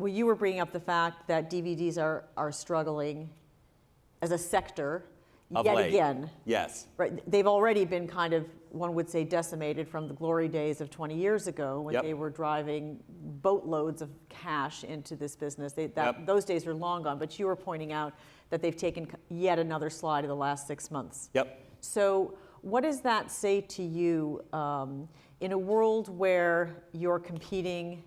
Well, you were bringing up the fact that DVDs are struggling as a sector yet again. Yes. Right. They've already been kind of, one would say, decimated from the glory days of 20 years ago when they were driving boatloads of cash into this business. Those days are long gone, but you were pointing out that they've taken yet another slide in the last 6 months. Yep. So what does that say to you in a world where you are competing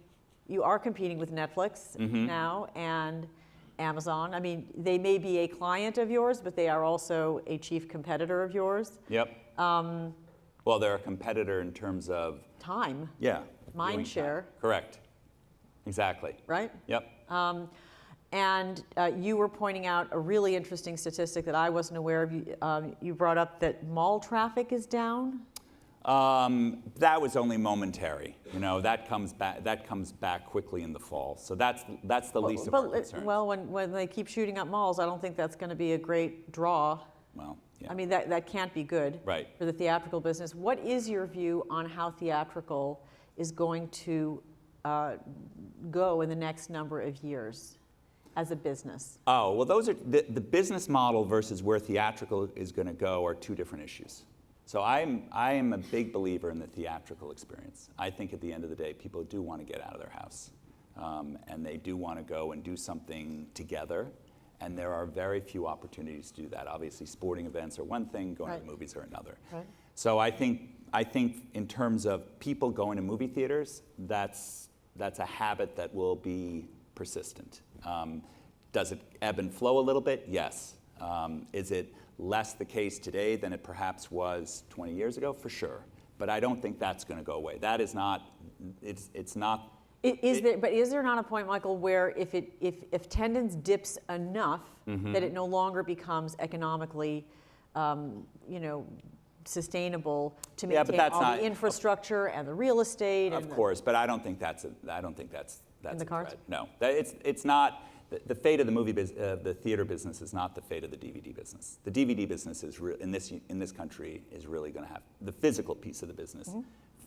with Netflix now and Amazon? I mean, they may be a client of yours, but they are also a chief competitor of yours. Yep. Well, they're a competitor in terms of time. Yeah. Mind share. Correct. Exactly. Right? Yep. And you were pointing out a really interesting statistic that I wasn't aware of. You brought up that mall traffic is down. That was only momentary. You know, that comes back quickly in the fall. So that's the least of our concerns. Well, when they keep shooting up malls, I don't think that's going to be a great draw. Well, yeah. I mean, that can't be good for the theatrical business. What is your view on how theatrical is going to go in the next number of years as a business? Oh, well, those are the business model versus where theatrical is going to go are two different issues. So I am a big believer in the theatrical experience. I think at the end of the day, people do want to get out of their house, and they do want to go and do something together. And there are very few opportunities to do that. Obviously, sporting events are one thing, going to the movies are another. Right. So I think in terms of people going to movie theaters, that's a habit that will be persistent. Does it ebb and flow a little bit? Yes. Is it less the case today than it perhaps was 20 years ago? For sure. But I don't think that's going to go away. That is not, it's not. But is there not a point, Michael, where if attendance dips enough that it no longer becomes economically, sustainable to maintain all the infrastructure and the real estate? Of course, but I don't think that's in the cards. Threat. No, it's not. The fate of the theater business is not the fate of the DVD business. The DVD business is in this country is really going to have the physical piece of the business.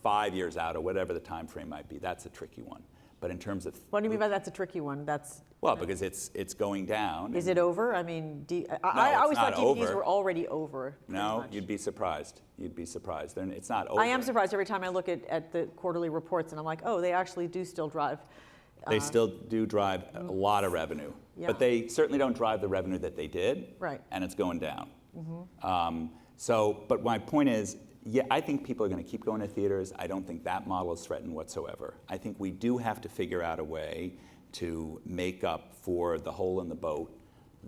5 years out or whatever the time frame might be. That's a tricky one. But in terms of what do you mean by that's a tricky one? Because it's going down. Is it over? I mean, I always thought DVDs were already over. No, you'd be surprised. It's not over. I am surprised every time I look at the quarterly reports, and I'm like, oh, they actually do still drive. They still do drive a lot of revenue, but they certainly don't drive the revenue that they did. Right. And it's going down. But my point is, yeah, I think people are going to keep going to theaters. I don't think that model is threatened whatsoever. I think we do have to figure out a way to make up for the hole in the boat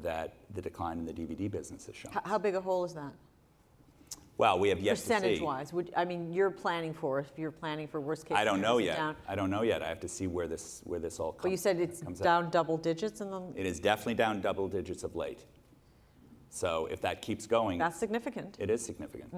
that the decline in the DVD business has shown. How big a hole is that? Well, we have yet to see. Percentage-wise, you're planning for, if you're planning for worst case I don't know yet. Down. I don't know yet. I have to see where this all comes. But you said it's down double digits in the. It is definitely down double digits of late. So if that keeps going, that's significant. It is significant.